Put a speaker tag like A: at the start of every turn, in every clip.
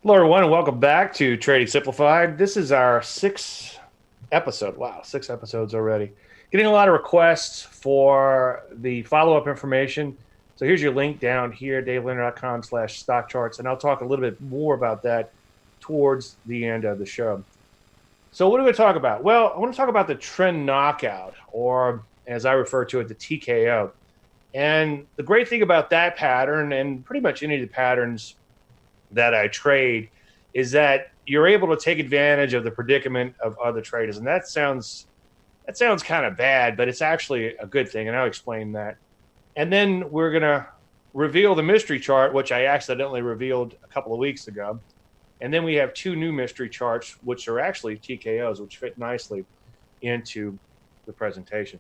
A: Hello, everyone, and welcome back to Trading Simplified. This is our sixth episode. Wow, 6 episodes already. Getting a lot of requests for the follow-up information. So here's your link down here, davelandry.com/stockcharts, and I'll talk a little bit more about that towards the end of the show. So what are we going to talk about? Well, I want to talk about the trend knockout, or as I refer to it, the TKO. And the great thing about that pattern, and pretty much any of the patterns that I trade, is that you're able to take advantage of the predicament of other traders. And that sounds kind of bad, but it's actually a good thing, and I'll explain that. And then we're going to reveal the mystery chart, which I accidentally revealed a couple of weeks ago. And then we have two new mystery charts, which are actually TKOs, which fit nicely into the presentation.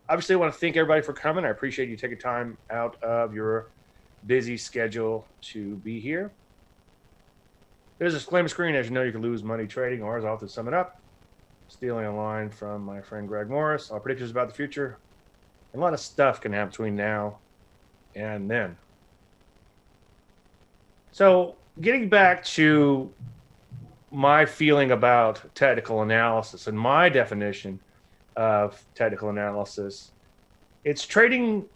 A: Obviously, I want to thank everybody for coming. I appreciate you taking time out of your busy schedule to be here. There's a disclaimer screen. As you know, you can lose money trading, or as I often sum it up, stealing a line from my friend Greg Morris. Our predictions about the future. And a lot of stuff can happen between now and then. So getting back to my feeling about technical analysis and my definition of technical analysis, it's trading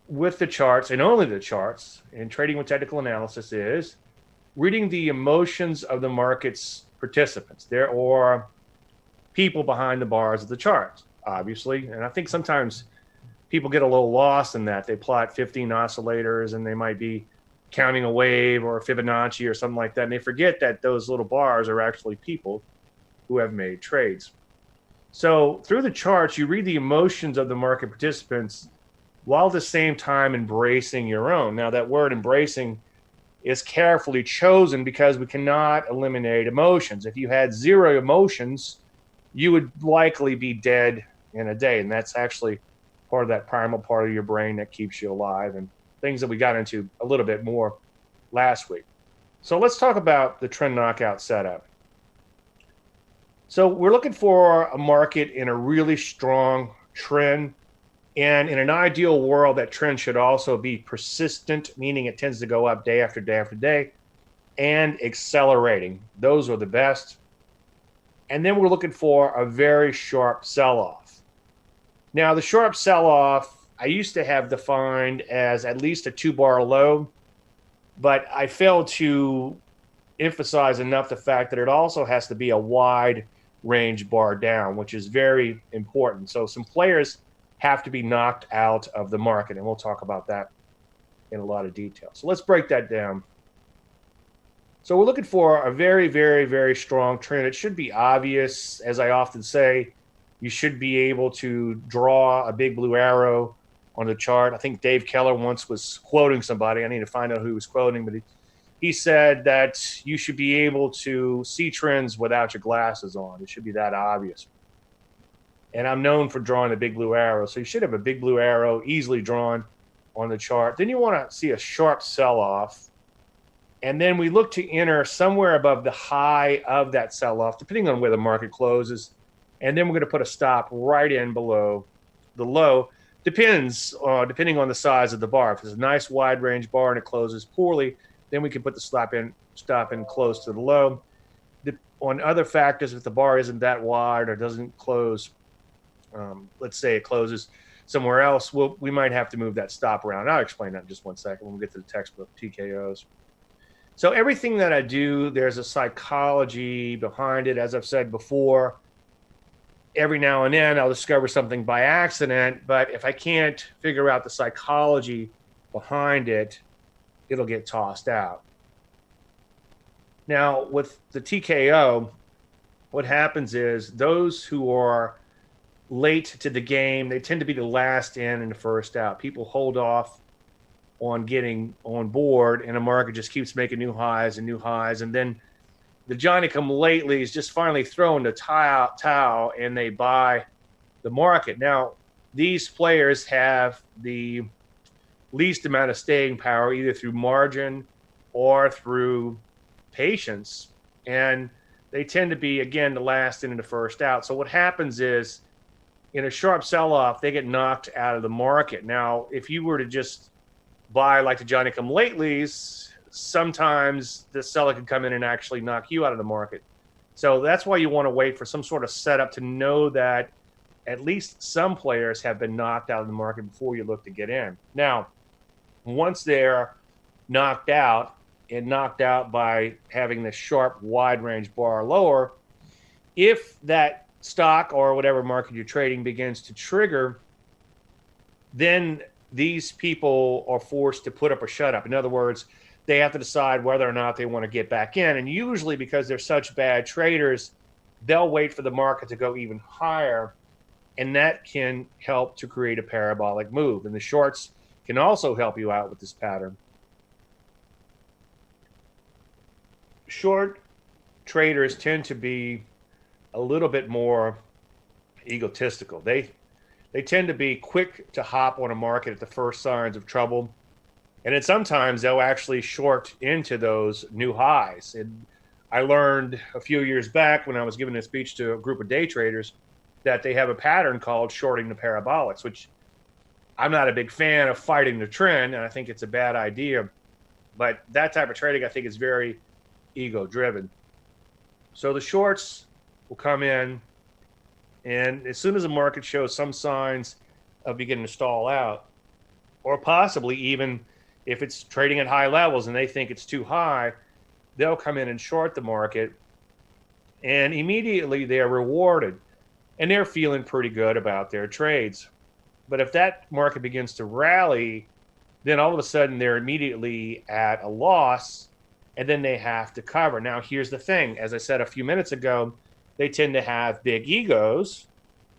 A: with the charts and only the charts. And trading with technical analysis is reading the emotions of the market's participants. There are people behind the bars of the charts, obviously. And I think sometimes people get a little lost in that. They plot 15 oscillators and they might be counting a wave or a Fibonacci or something like that. And they forget that those little bars are actually people who have made trades. So through the charts, you read the emotions of the market participants while at the same time embracing your own. Now, that word embracing is carefully chosen because we cannot eliminate emotions. If you had zero emotions, you would likely be dead in a day. And that's actually part of that primal part of your brain that keeps you alive, and things that we got into a little bit more last week. So let's talk about the trend knockout setup. So we're looking for a market in a really strong trend. And in an ideal world, that trend should also be persistent, meaning it tends to go up day after day after day, and accelerating. Those are the best. And then we're looking for a very sharp sell-off. Now, the sharp sell-off, I used to have defined as at least a 2-bar low, but I failed to emphasize enough the fact that it also has to be a wide range bar down, which is very important. So some players have to be knocked out of the market, and we'll talk about that in a lot of detail. So let's break that down. So we're looking for a very, very, very strong trend. It should be obvious. As I often say, you should be able to draw a big blue arrow on the chart. I think Dave Keller once was quoting somebody. I need to find out who he was quoting, but he said that you should be able to see trends without your glasses on. It should be that obvious. And I'm known for drawing a big blue arrow. So you should have a big blue arrow easily drawn on the chart. Then you want to see a sharp sell-off. And then we look to enter somewhere above the high of that sell-off, depending on where the market closes. And then we're going to put a stop right in below the low. Depending on the size of the bar. If it's a nice wide range bar and it closes poorly, then we can put the stop in close to the low. On other factors, if the bar isn't that wide or doesn't close, let's say it closes somewhere else, we might have to move that stop around. I'll explain that in just one second when we get to the textbook TKOs. So everything that I do, there's a psychology behind it. As I've said before, every now and then I'll discover something by accident, but if I can't figure out the psychology behind it, it'll get tossed out. Now, with the TKO, what happens is those who are late to the game, they tend to be the last in and the first out. People hold off on getting on board, and the market just keeps making new highs, and then the Johnny-come-latelys just finally throw in the towel, and they buy the market. Now, these players have the least amount of staying power, either through margin or through patience, and they tend to be, again, the last in and the first out. So what happens is, in a sharp sell-off, they get knocked out of the market. Now, if you were to just buy like the Johnny-come-latelys, sometimes the seller can come in and actually knock you out of the market. So that's why you want to wait for some sort of setup to know that at least some players have been knocked out of the market before you look to get in. Now, once they're knocked out and knocked out by having the sharp wide range bar lower, if that stock or whatever market you're trading begins to trigger, then these people are forced to put up or shut up. In other words, they have to decide whether or not they want to get back in. And usually, because they're such bad traders, they'll wait for the market to go even higher. And that can help to create a parabolic move. And the shorts can also help you out with this pattern. Short traders tend to be a little bit more egotistical. They tend to be quick to hop on a market at the first signs of trouble. And then sometimes they'll actually short into those new highs. And I learned a few years back when I was giving a speech to a group of day traders that they have a pattern called shorting the parabolics, which I'm not a big fan of fighting the trend, and I think it's a bad idea. But that type of trading, I think, is very ego-driven. So the shorts will come in, and as soon as the market shows some signs of beginning to stall out, or possibly even if it's trading at high levels and they think it's too high, they'll come in and short the market, and immediately they're rewarded, and they're feeling pretty good about their trades. But if that market begins to rally, then all of a sudden they're immediately at a loss, and then they have to cover. Now, here's the thing. As I said a few minutes ago, they tend to have big egos,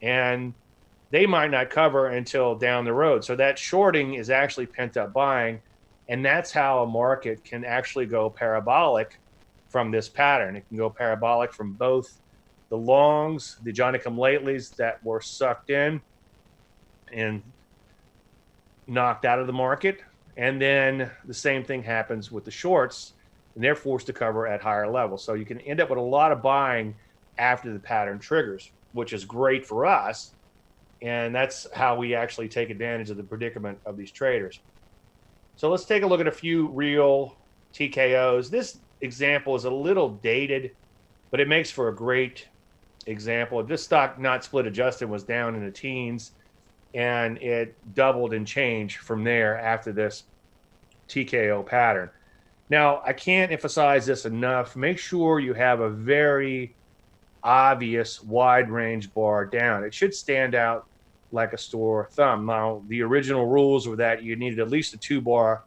A: and they might not cover until down the road. So that shorting is actually pent-up buying, and that's how a market can actually go parabolic from this pattern. It can go parabolic from both the longs, the Johnny-come-latelys that were sucked in and knocked out of the market, and then the same thing happens with the shorts, and they're forced to cover at higher levels. So you can end up with a lot of buying after the pattern triggers, which is great for us, and that's how we actually take advantage of the predicament of these traders. So let's take a look at a few real TKOs. This example is a little dated, but it makes for a great example. If this stock not split adjusted was down in the teens, and it doubled and changed from there after this TKO pattern. Now, I can't emphasize this enough. Make sure you have a very obvious wide range bar down. It should stand out like a sore thumb. Now, the original rules were that you needed at least a 2-bar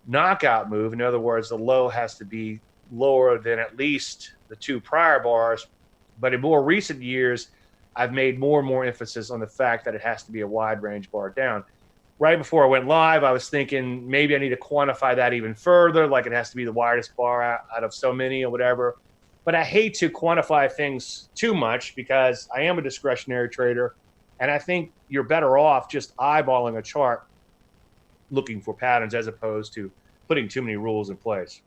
A: knockout move. In other words, the low has to be lower than at least the 2 prior bars. But in more recent years, I've made more and more emphasis on the fact that it has to be a wide range bar down. Right before I went live, I was thinking maybe I need to quantify that even further, like it has to be the widest bar out of so many or whatever. But I hate to quantify things too much because I am a discretionary trader, and I think you're better off just eyeballing a chart looking for patterns as opposed to putting too many rules in place.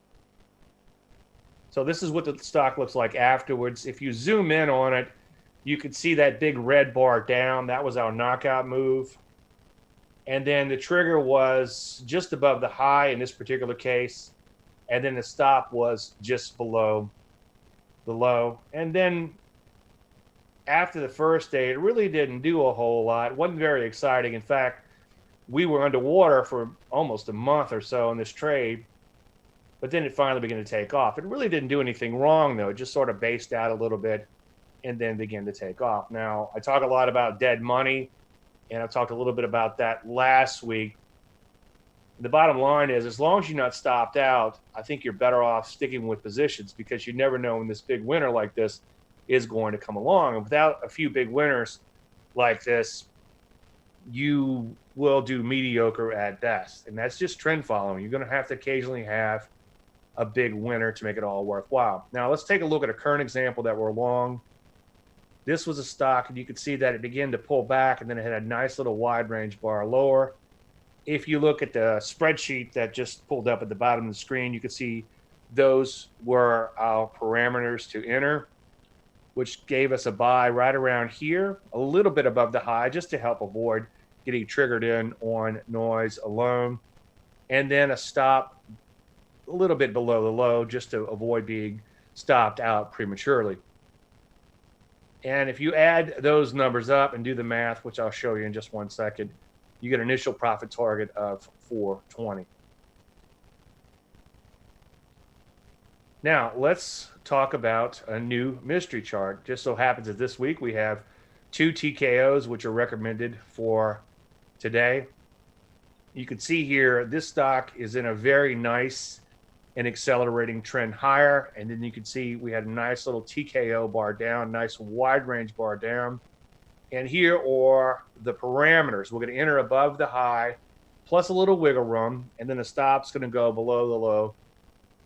A: So this is what the stock looks like afterwards. If you zoom in on it, you could see that big red bar down. That was our knockout move. And then the trigger was just above the high in this particular case. And then the stop was just below the low. And then after the first day, it really didn't do a whole lot. It wasn't very exciting. In fact, we were underwater for almost a month or so in this trade. But then it finally began to take off. It really didn't do anything wrong, though. It just sort of based out a little bit and then began to take off. Now, I talk a lot about dead money, and I talked a little bit about that last week. The bottom line is, as long as you're not stopped out, I think you're better off sticking with positions because you never know when this big winner like this is going to come along. And without a few big winners like this, you will do mediocre at best. And that's just trend following. You're going to have to occasionally have a big winner to make it all worthwhile. Now, let's take a look at a current example that we're long. This was a stock, and you could see that it began to pull back, and then it had a nice little wide range bar lower. If you look at the spreadsheet that just pulled up at the bottom of the screen, you could see those were our parameters to enter, which gave us a buy right around here, a little bit above the high, just to help avoid getting triggered in on noise alone. And then a stop a little bit below the low just to avoid being stopped out prematurely. And if you add those numbers up and do the math, which I'll show you in just 1 second, you get an initial profit target of 420. Now, let's talk about a new mystery chart. Just so happens that this week we have 2 TKOs, which are recommended for today. You can see here, this stock is in a very nice and accelerating trend higher. And then you can see we had a nice little TKO bar down, nice wide range bar down. And here are the parameters. We're going to enter above the high, plus a little wiggle room. And then the stop's going to go below the low,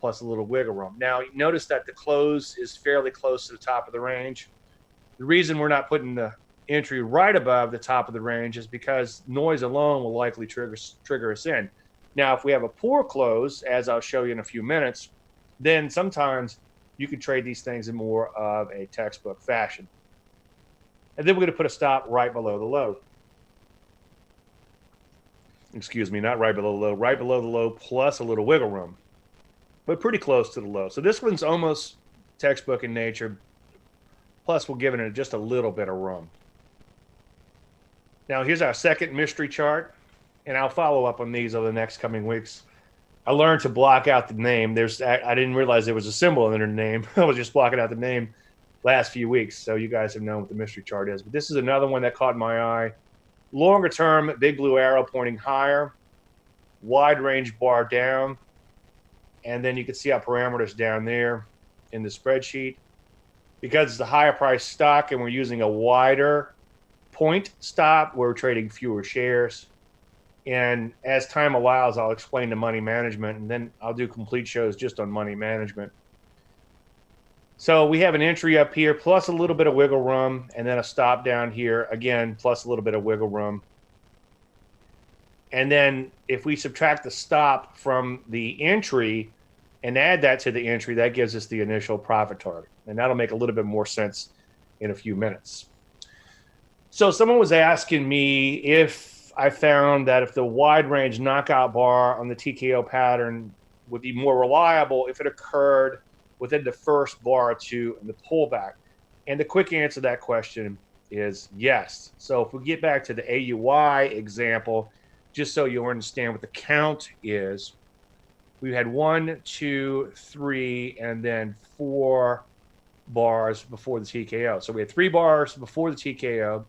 A: plus a little wiggle room. Now, notice that the close is fairly close to the top of the range. The reason we're not putting the entry right above the top of the range is because noise alone will likely trigger us in. Now, if we have a poor close, as I'll show you in a few minutes, then sometimes you can trade these things in more of a textbook fashion. And then we're going to put a stop right below the low. Excuse me, not right below the low, right below the low plus a little wiggle room, but pretty close to the low. So this one's almost textbook in nature, plus we're giving it just a little bit of room. Now, here's our second mystery chart, and I'll follow up on these over the next coming weeks. I learned to block out the name. I didn't realize there was a symbol under the name. I was just blocking out the name last few weeks, so you guys have known what the mystery chart is. But this is another one that caught my eye. Longer term, big blue arrow pointing higher, wide range bar down, and then you can see our parameters down there in the spreadsheet. Because it's a higher price stock and we're using a wider point stop, we're trading fewer shares. And as time allows, I'll explain the money management, and then I'll do complete shows just on money management. So we have an entry up here, plus a little bit of wiggle room, and then a stop down here, again, plus a little bit of wiggle room. And then if we subtract the stop from the entry and add that to the entry, that gives us the initial profit target. And that'll make a little bit more sense in a few minutes. So someone was asking me if I found that if the wide range knockout bar on the TKO pattern would be more reliable if it occurred within the first bar or two in the pullback. And the quick answer to that question is yes. So if we get back to the AUI example, just so you understand what the count is, we had 1, 2, 3, and then 4 bars before the TKO. So we had 3 bars before the TKO,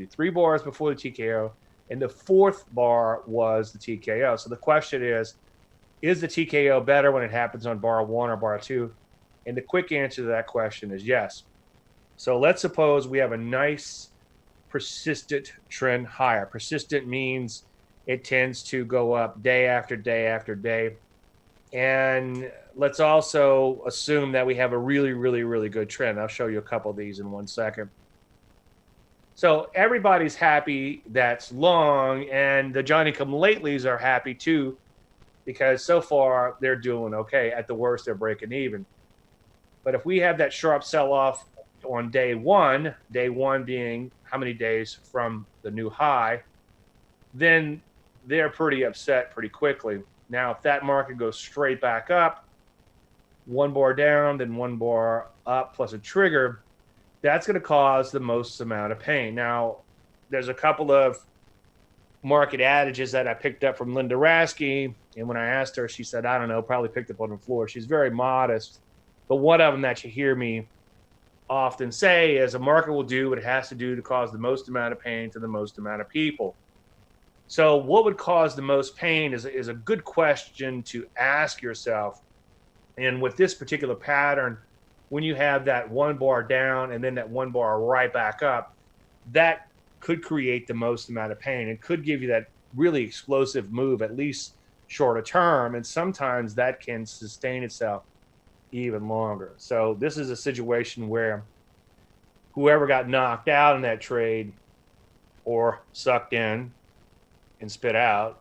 A: 3 bars before the TKO, and the 4th bar was the TKO. So the question is the TKO better when it happens on bar 1 or bar 2? And the quick answer to that question is yes. So let's suppose we have a nice persistent trend higher. Persistent means it tends to go up day after day after day. And let's also assume that we have a really, really, really good trend. I'll show you a couple of these in 1 second. So everybody's happy that's long, and the Johnny-come-latelys are happy too, because so far they're doing okay. At the worst, they're breaking even. But if we have that sharp sell-off on day one being how many days from the new high, then they're pretty upset pretty quickly. Now, if that market goes straight back up, 1 bar down, then 1 bar up plus a trigger, that's going to cause the most amount of pain. Now, there's a couple of market adages that I picked up from Linda Raschke, and when I asked her, she said, I don't know, probably picked up on the floor. She's very modest, but one of them that you hear me often say is a market will do what it has to do to cause the most amount of pain to the most amount of people. So what would cause the most pain is a good question to ask yourself. And with this particular pattern, when you have that 1 bar down and then that 1 bar right back up, that could create the most amount of pain and could give you that really explosive move, at least shorter term. And sometimes that can sustain itself even longer. So this is a situation where whoever got knocked out in that trade or sucked in and spit out,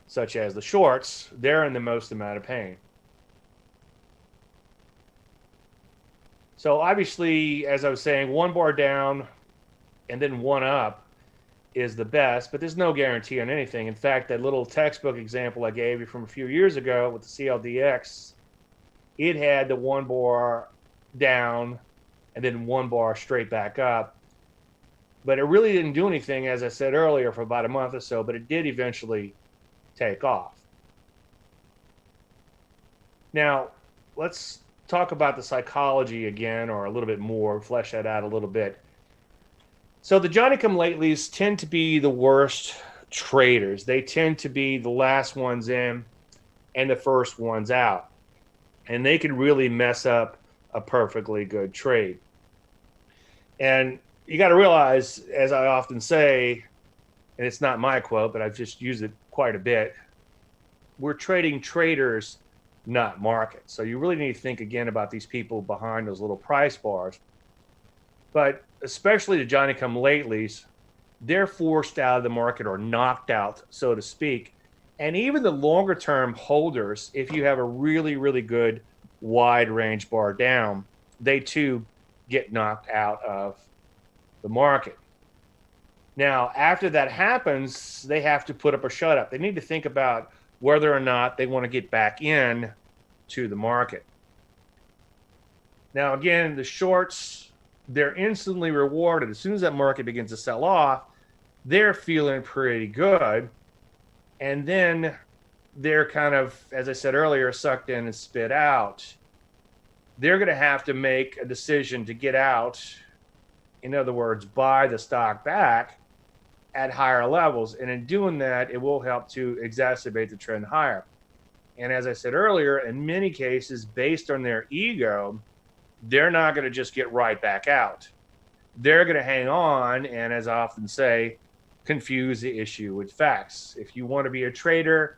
A: such as the shorts, they're in the most amount of pain. So obviously, as I was saying, 1 bar down and then 1 up, is the best, but there's no guarantee on anything. In fact, that little textbook example I gave you from a few years ago with the CLDX, it had the one bar down and then one bar straight back up. But it really didn't do anything, as I said earlier, for about a month or so, but it did eventually take off. Now, let's talk about the psychology again, or a little bit more, flesh that out a little bit. So the Johnny-come-latelys tend to be the worst traders. They tend to be the last ones in and the first ones out. And they can really mess up a perfectly good trade. And you got to realize, as I often say, and it's not my quote, but I've just used it quite a bit, we're trading traders, not markets. So you really need to think again about these people behind those little price bars. But especially the Johnny-come-latelys, they're forced out of the market or knocked out, so to speak. And even the longer term holders, if you have a really, really good wide range bar down, they too get knocked out of the market. Now, after that happens, they have to put up or shut up. They need to think about whether or not they want to get back in to the market. Now, again, the shorts, they're instantly rewarded. As soon as that market begins to sell off, they're feeling pretty good. And then they're kind of, as I said earlier, sucked in and spit out. They're going to have to make a decision to get out. In other words, buy the stock back at higher levels. And in doing that, it will help to exacerbate the trend higher. And as I said earlier, in many cases, based on their ego, they're not going to just get right back out. They're going to hang on and, as I often say, confuse the issue with facts. If you want to be a trader,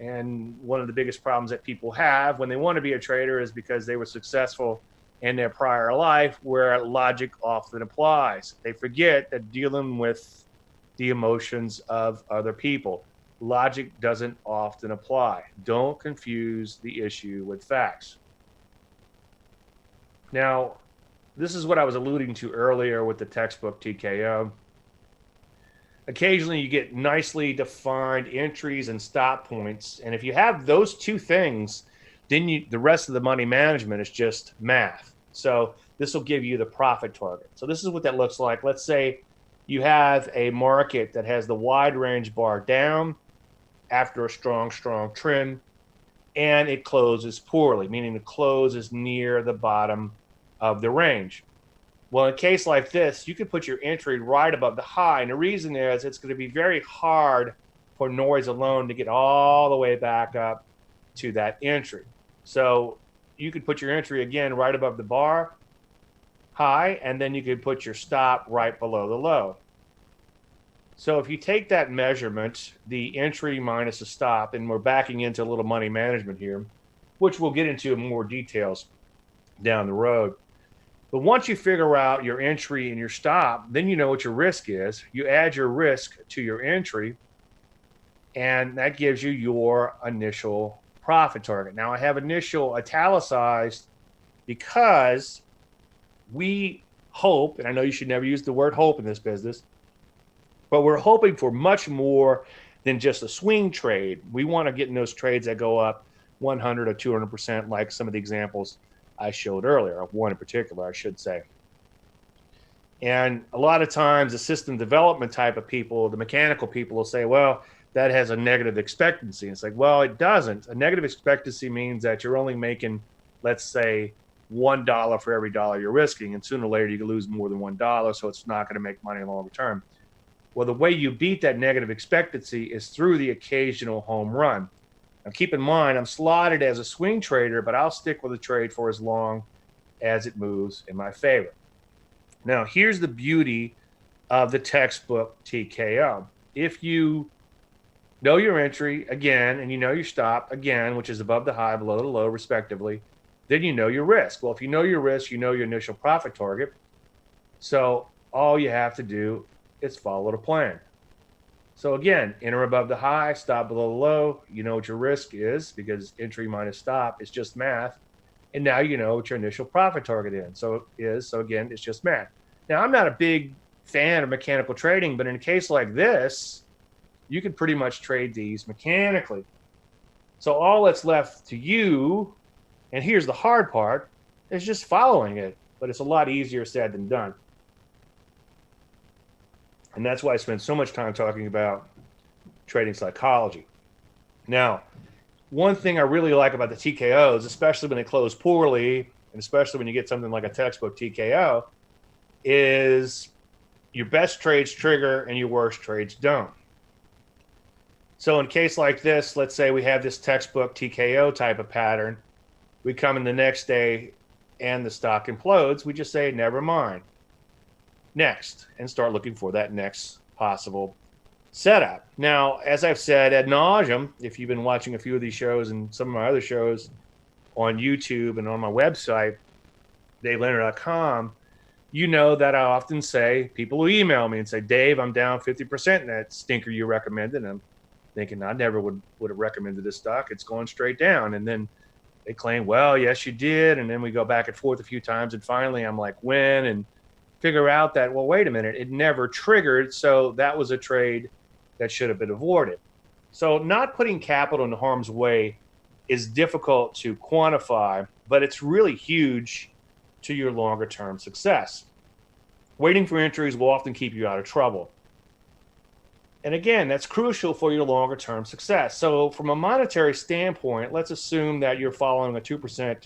A: and one of the biggest problems that people have when they want to be a trader is because they were successful in their prior life, where logic often applies. They forget that dealing with the emotions of other people, logic doesn't often apply. Don't confuse the issue with facts. Now, this is what I was alluding to earlier with the textbook TKO. Occasionally you get nicely defined entries and stop points. And if you have those two things, then the rest of the money management is just math. So this will give you the profit target. So this is what that looks like. Let's say you have a market that has the wide range bar down after a strong trend, and it closes poorly, meaning the close is near the bottom of the range. Well, in a case like this, you can put your entry right above the high. And the reason is it's going to be very hard for noise alone to get all the way back up to that entry. So you could put your entry again right above the bar high, and then you could put your stop right below the low. So if you take that measurement, the entry minus the stop, and we're backing into a little money management here, which we'll get into in more details down the road. But once you figure out your entry and your stop, then you know what your risk is. You add your risk to your entry, and that gives you your initial profit target. Now, I have initial italicized because we hope, and I know you should never use the word hope in this business, but we're hoping for much more than just a swing trade. We want to get in those trades that go up 100 or 200%, like some of the examples I showed earlier, one in particular, I should say. And a lot of times the system development type of people, the mechanical people, will say, well, that has a negative expectancy. And it's like, well, it doesn't. A negative expectancy means that you're only making, let's say, $1 for every dollar you're risking, and sooner or later you can lose more than $1, so it's not going to make money longer term. Well, the way you beat that negative expectancy is through the occasional home run. Now, keep in mind, I'm slotted as a swing trader, but I'll stick with a trade for as long as it moves in my favor. Now, here's the beauty of the textbook TKO. If you know your entry, again, and you know your stop, again, which is above the high, below the low, respectively, then you know your risk. Well, if you know your risk, you know your initial profit target. So all you have to do is follow the plan. So again, enter above the high, stop below the low. You know what your risk is because entry minus stop is just math. And now you know what your initial profit target is. So again, it's just math. Now, I'm not a big fan of mechanical trading, but in a case like this, you can pretty much trade these mechanically. So all that's left to you, and here's the hard part, is just following it. But it's a lot easier said than done. And that's why I spend so much time talking about trading psychology. Now, one thing I really like about the TKOs, especially when they close poorly, and especially when you get something like a textbook TKO, is your best trades trigger and your worst trades don't. So in a case like this, let's say we have this textbook TKO type of pattern. We come in the next day and the stock implodes. We just say, never mind. Next, and start looking for that next possible setup. Now, as I've said ad nauseum, if you've been watching a few of these shows and some of my other shows on YouTube and on my website, DaveLandry.com, you know that I often say, people will email me and say, Dave, I'm down 50% in that stinker you recommended. And I'm thinking, I never would have recommended this stock. It's going straight down. And then they claim, well, yes, you did. And then we go back and forth a few times. And finally, I'm like, when? And figure out that, well, wait a minute, it never triggered. So that was a trade that should have been avoided. So not putting capital in harm's way is difficult to quantify, but it's really huge to your longer term success. Waiting for entries will often keep you out of trouble. And again, that's crucial for your longer term success. So from a monetary standpoint, let's assume that you're following a 2%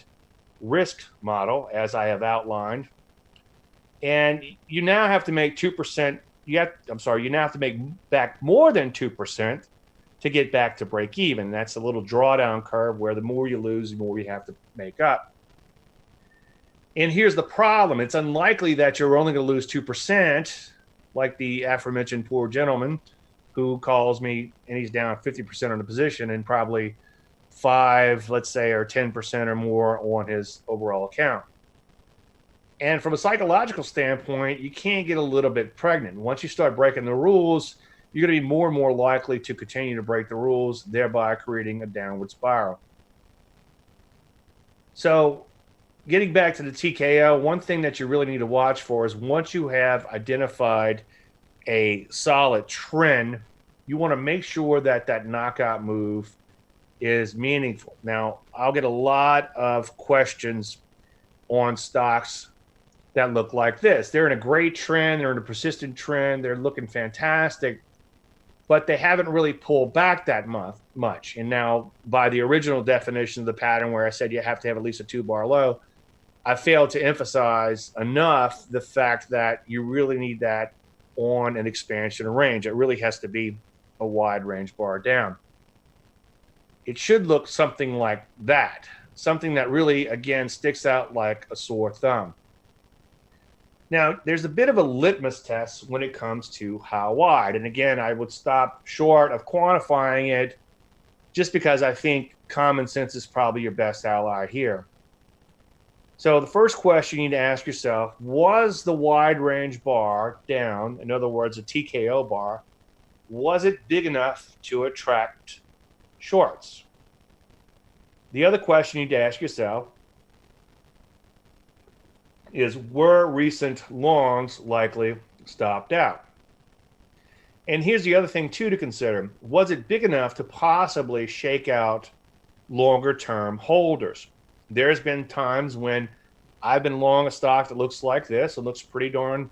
A: risk model, as I have outlined. And you now have to make 2%. You now have to make back more than 2% to get back to break even. That's a little drawdown curve where the more you lose, the more you have to make up. And here's the problem. It's unlikely that you're only going to lose 2%, like the aforementioned poor gentleman who calls me and he's down 50% on the position and probably 5, let's say, or 10% or more on his overall account. And from a psychological standpoint, you can't get a little bit pregnant. Once you start breaking the rules, you're going to be more and more likely to continue to break the rules, thereby creating a downward spiral. So getting back to the TKO, one thing that you really need to watch for is once you have identified a solid trend, you want to make sure that that knockout move is meaningful. Now, I'll get a lot of questions on stocks that look like this. They're in a great trend. They're in a persistent trend. They're looking fantastic, but they haven't really pulled back that much. And now, by the original definition of the pattern where I said you have to have at least a 2-bar low, I failed to emphasize enough the fact that you really need that on an expansion range. It really has to be a wide range bar down. It should look something like that, something that really, again, sticks out like a sore thumb. Now, there's a bit of a litmus test when it comes to how wide. And again, I would stop short of quantifying it just because I think common sense is probably your best ally here. So the first question you need to ask yourself, was the wide range bar down, in other words, a TKO bar, was it big enough to attract shorts? The other question you need to ask yourself is, were recent longs likely stopped out? And here's the other thing too to consider. Was it big enough to possibly shake out longer term holders? There's been times when I've been long a stock that looks like this. It looks pretty darn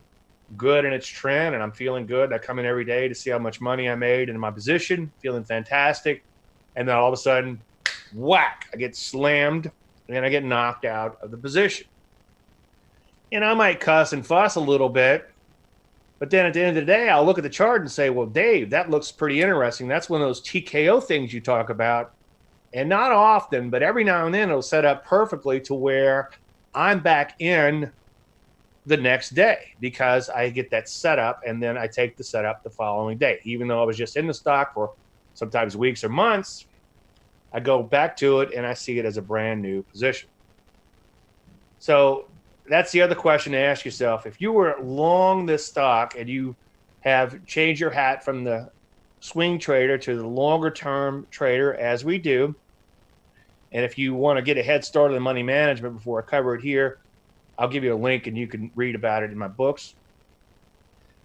A: good in its trend, and I'm feeling good. I come in every day to see how much money I made in my position, feeling fantastic. And then all of a sudden, whack, I get slammed and I get knocked out of the position. And I might cuss and fuss a little bit, but then at the end of the day, I'll look at the chart and say, well, Dave, that looks pretty interesting. That's one of those TKO things you talk about. And not often, but every now and then it'll set up perfectly to where I'm back in the next day because I get that setup and then I take the setup the following day. Even though I was just in the stock for sometimes weeks or months, I go back to it and I see it as a brand new position. So that's the other question to ask yourself. If you were long this stock and you have changed your hat from the swing trader to the longer term trader, as we do, and if you want to get a head start on the money management before I cover it here, I'll give you a link and you can read about it in my books.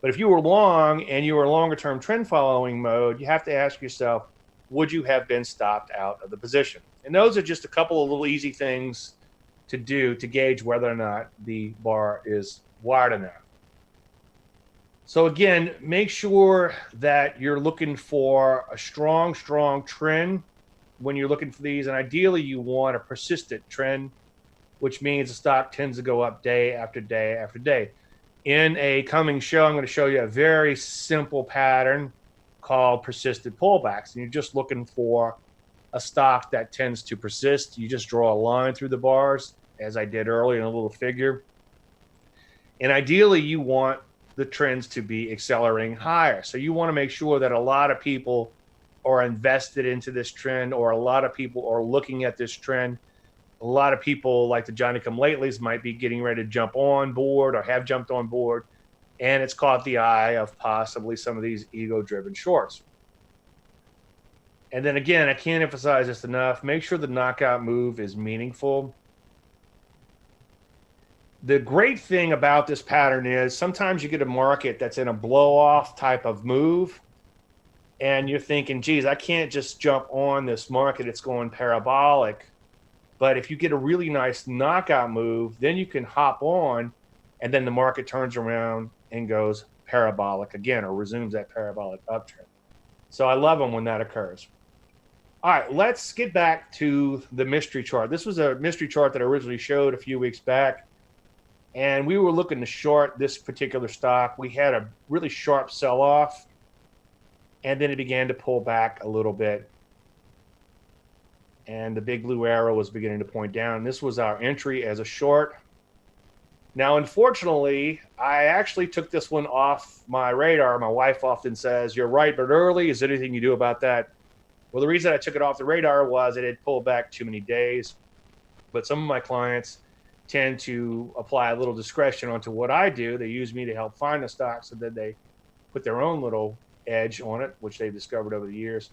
A: But if you were long and you were in longer term trend following mode, you have to ask yourself, would you have been stopped out of the position? And those are just a couple of little easy things to do to gauge whether or not the bar is wide enough. So again, make sure that you're looking for a strong trend when you're looking for these. And ideally, you want a persistent trend, which means the stock tends to go up day after day after day. In a coming show, I'm going to show you a very simple pattern called persistent pullbacks. And you're just looking for a stock that tends to persist. You just draw a line through the bars, as I did earlier in a little figure. And ideally, you want the trends to be accelerating higher. So you want to make sure that a lot of people are invested into this trend, or a lot of people are looking at this trend. A lot of people, like the Johnny Come Latelys, might be getting ready to jump on board or have jumped on board, and it's caught the eye of possibly some of these ego-driven shorts. And then again, I can't emphasize this enough. Make sure the knockout move is meaningful. The great thing about this pattern is sometimes you get a market that's in a blow-off type of move, and you're thinking, geez, I can't just jump on this market. It's going parabolic. But if you get a really nice knockout move, then you can hop on, and then the market turns around and goes parabolic again, or resumes that parabolic uptrend. So I love them when that occurs. All right, let's get back to the mystery chart. This was a mystery chart that I originally showed a few weeks back, and we were looking to short this particular stock. We had a really sharp sell-off, and then it began to pull back a little bit, and the big blue arrow was beginning to point down. This was our entry as a short. Now, unfortunately, I actually took this one off my radar. My wife often says, "You're right, but early. Is there anything you do about that?" Well, the reason I took it off the radar was it had pulled back too many days. But some of my clients tend to apply a little discretion onto what I do. They use me to help find the stock, so that they put their own little edge on it, which they've discovered over the years.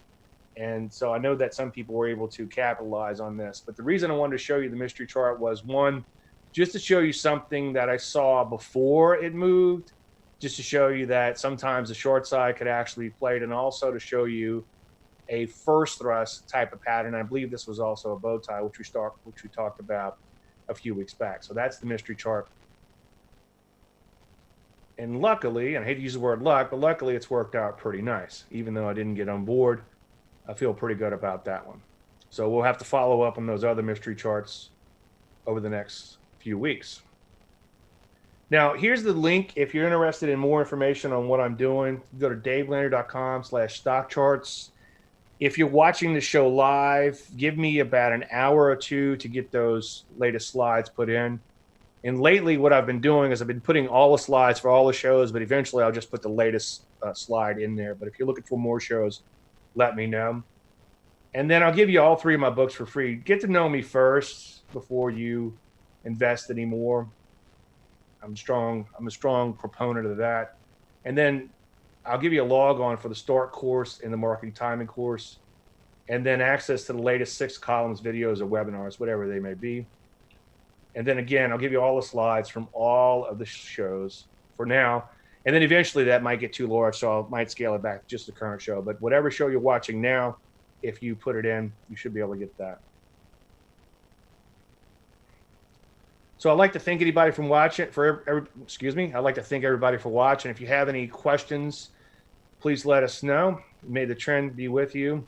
A: And so I know that some people were able to capitalize on this. But the reason I wanted to show you the mystery chart was, one, just to show you something that I saw before it moved, just to show you that sometimes the short side could actually be played, and also to show you a first thrust type of pattern. I believe this was also a bow tie, which we talked about a few weeks back. So that's the mystery chart. And luckily, and I hate to use the word luck, but luckily it's worked out pretty nice. Even though I didn't get on board, I feel pretty good about that one. So we'll have to follow up on those other mystery charts over the next few weeks. Now, here's the link. If you're interested in more information on what I'm doing, go to davelandry.com/StockCharts. If you're watching the show live, give me about an hour or two to get those latest slides put in. And lately, what I've been doing is I've been putting all the slides for all the shows, but eventually I'll just put the latest slide in there. But if you're looking for more shows, let me know. And then I'll give you all three of my books for free. Get to know me first before you invest anymore. I'm a strong proponent of that. And then I'll give you a log on for the start course and the marketing timing course, and then access to the latest 6 columns, videos, or webinars, whatever they may be. And then again, I'll give you all the slides from all of the shows for now. And then eventually that might get too large, so I might scale it back to just the current show. But whatever show you're watching now, if you put it in, you should be able to get that. So I'd like to thank anybody from watching. I'd like to thank everybody for watching. If you have any questions, please let us know. May the trend be with you.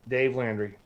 A: Dave Landry.